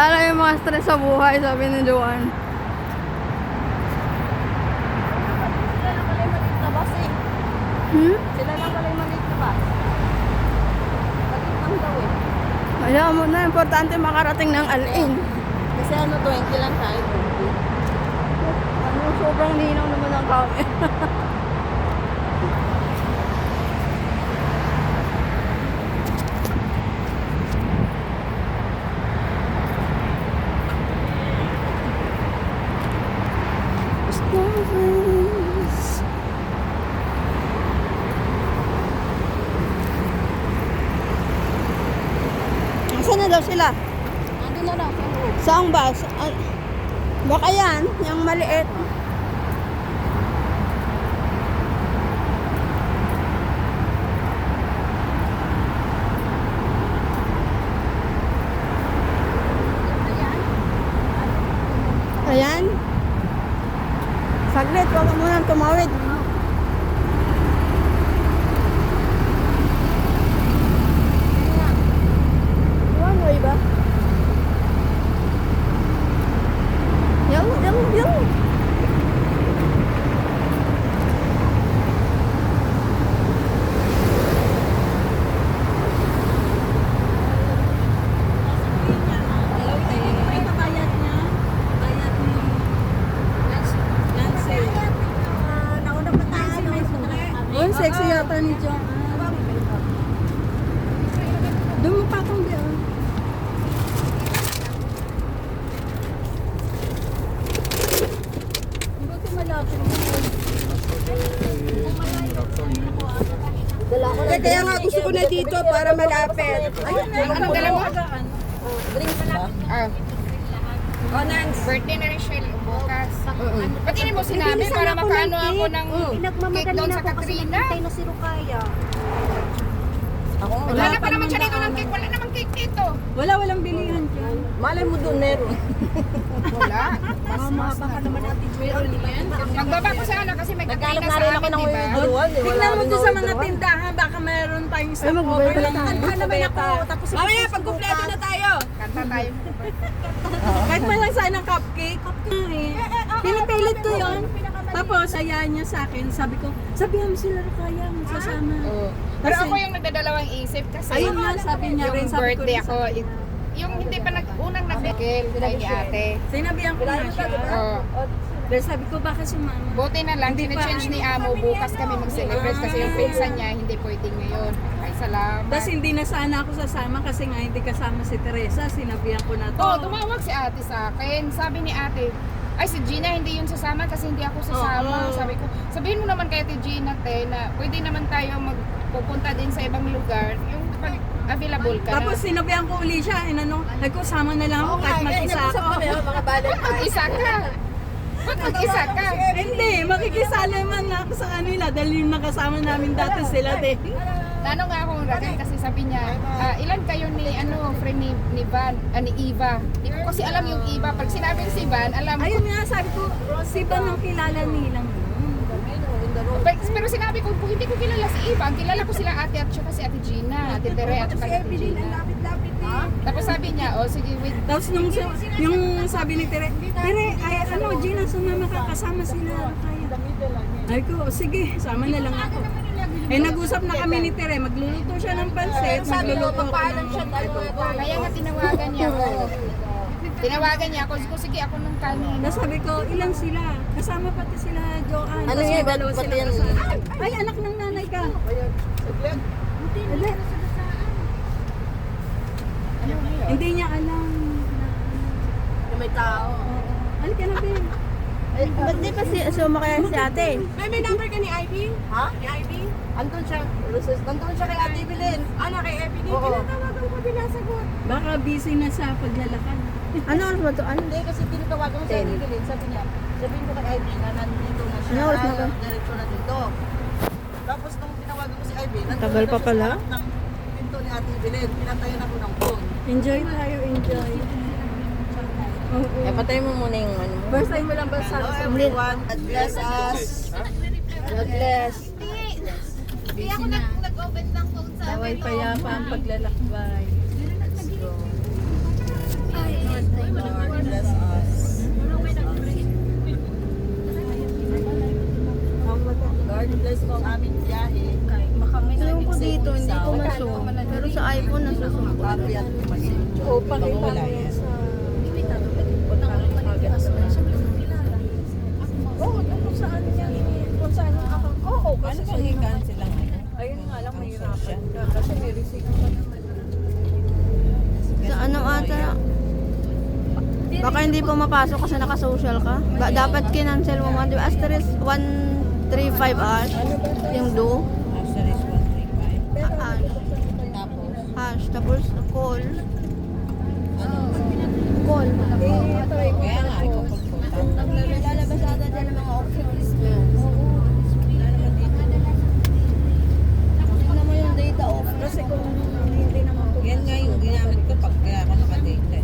Wala lang yung mga stress sa buhay, sabi ni Joanne. Sila lang pala yung maliit na bus eh. Sila lang pala yung maliit na bus. Maliit lang daw eh. Kaya mo na, importante makarating ng Al-Ain. Kasi ano, 20 lang tayo. Ano, sobrang linaw naman ang camera. Saan na daw sila? Nandun na lang. Sa loob. Saan bus? Baka yan, yung maliit. Ayan. Saglit, huwag mo nang tumawid. One way ba? Yaw, yaw, yaw. Ang sexy yata ni John. Doon mo pa akong diyan. Buti malapit. Kaya nga gusto ko na dito para malapit. Anong dala mo? Drinks ba? Oh, Nance. Birthday na rin siya bukas. Ba't hindi mo sinabi para makaano ako ng cake doon sa Katrina? Na si Rukaya. Ako Wala na pa naman siya dito ng cake. Wala namang cake dito. Walang bilihan dyan. Malay mo doon, meron. Wala. Baka naman natin meron yan. Magbaba ko sana kasi may Katrina Nagkaanak sa na rin ako amin, ng diba? uwan. Tignan mo doon sa mga tindahan, baka mayroon tayong stock over lang. Kanta naman ako. Tapos Mamaya, pag kumpleto na tayo. Kanta tayo. Kahit man lang sana cupcake. Pinipilit ko yun. Tapos, ayaan niya sa akin. Sabi ko, sabihan mo sila na kaya, magsasama. Pero ako yung nagdadalawang isip kasi Ayun nga, sabi niya rin. yung Sabi ko birthday rin ako, yung hindi pa unang nag-dekil kay ni ate. Sinabihan ko na siya. Oh. Pero sabi ko, baka sumama. Buti na lang, Hindi pa, change ni Amo, bukas kami mag-celebrate kasi yung pinsan niya hindi pwedeng ngayon. Ay, salamat. Tapos hindi na sana ako sasama kasi nga hindi kasama si Teresa. Sinabihan ko na to. Oh, tumawag si ate sa akin. Sabi ni ate, ay si Gina hindi yun sasama kasi hindi ako sasama. Oo. Sabi ko, sabihin mo naman kay ate Gina, te, na pwede naman tayo magpupunta din sa ibang lugar. Yung pag available ka Tapos na. sinabihan ko uli siya, inano, ay ko sama na lang ako kahit mag-isa ako. Mag-isa ka. Ba't mag-isa ka? Hindi, makikisala man na ako sa kanila dahil yung nakasama namin dati sila din. Tanong nga ako Raquel kasi sabi niya, ilan kayo ni friend ni Van, ni Eva. Hindi ko kasi alam yung Eva. Pag sinabi si Van, alam ko. Ayun nga, sabi ko, si Ban ang kilala nilang. Pero sinabi ko, hindi ko kilala si Eva. Ang kilala ko sila ate at saka si ate Gina, ate Tere at saka ate Gina. Tapos sabi niya, oh sige wait. Tapos yung sabi ni Tere, Tere, ay ano, Gina, sumama ka, kasama sila. Kaya. Ay ko, sige, sama na lang ako. Eh nag-usap na kami ni Tere, magluluto siya ng pansit, magluluto ako ng Kaya nga tinawagan niya ako. Tinawagan niya ako, sige ako nung kanin. Tapos sabi ko, ilan sila? Kasama pati sila Joanne. Ano Tapos yun? may dalawa Ba't sila yan? kasama. Ay, anak ng nanay ka. Ala. Hindi niya alam na may tao. ano ka na, Ben? Ba't di pa sumakaya si ate? May number ka ni Ivy? Ha? Ni Ivy? Andun siya. Andun siya kay Ate Evelyn. Ano kay Ivy? Oo. Tinatawagan ko binasagot. Baka busy na sa paglalakad. Ano oras ba to? Ano? Hindi kasi tinatawagan ko si Ate Evelyn. Sabi niya, sabihin ko kay Ivy na nandito na siya. Ano oras na to? Diretso na dito. Tapos nung tinawagan ko si Ivy, nandun Tagal na pa siya pala. sa harap ng pinto ni Ate Evelyn. Pinatayan ako ng phone. Enjoy tayo, enjoy. Oo. patay mo muna yung ano mo. First time mo lang ba sa Hello everyone. God bless us. God bless. Hindi ako nag-open ng phone sa Daway payapa ang paglalakbay. Let's go. Lord bless us. Lord bless ko ang aming biyahe. Ewan ko dito, hindi ko masum. Pero sa iPhone, nasusumpot. Happy at kumasin. O, pakita mo yan sa... Oo, kung saan yan. Kung saan yung account ko. Oo, kasi Ano pang i-cancel lang? ayun nga lang, mahirapan. Kasi may receipt pa naman. Sa ano ata? Baka hindi po mapasok kasi naka-social ka. Dapat kinancel mo mo. Di ba? Asterisk 135 ash. Yung do. Asterisk 135. Ash. Tapos, Hash. Tapos call. ano? Call. Kaya nga, ipapagpunta. Lalabas ata dyan ng mga options. Tingnan mo yung data off. Kasi kung hindi naman po. Yan nga yung ginamit ko pag kaya ako nakadate.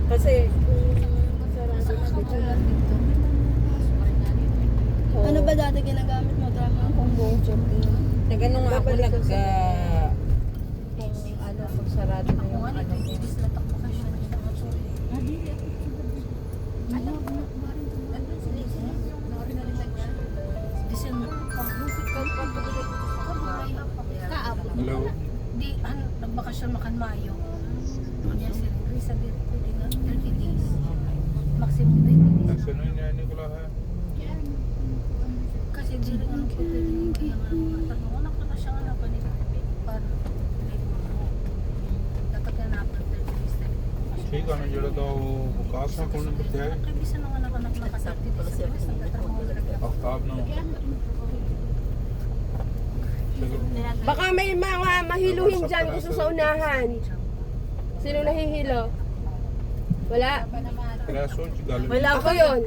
Kasi kung sarado na dito. Ano ba dati ginagamit mo? Tama kung voucher din. Na gano'n nga ako kung sarado na yung ano mo. Hello. Di, nagbakasyon makan Mayo. Kanya si Risa Birko, di nga, 30 days. Maximum 20 days. Nasaan na niya Nicola ha? Kasi di rin ano po pwede yung kaya nga mga tanong. Anak ko na siya nga na panit. Para, dapat nga na 30 days tayo. ठीक है ना जरा तो विकास ना कौन करते हैं Kaya bisa na nga nakanak naka 30 days. Kasi nagtatrabaho talaga. Aftab ना Baka may mga mahiluhin dyan gusto sa unahan. Sino nahihilo? Wala. करा सोच गाल Wala ko yun.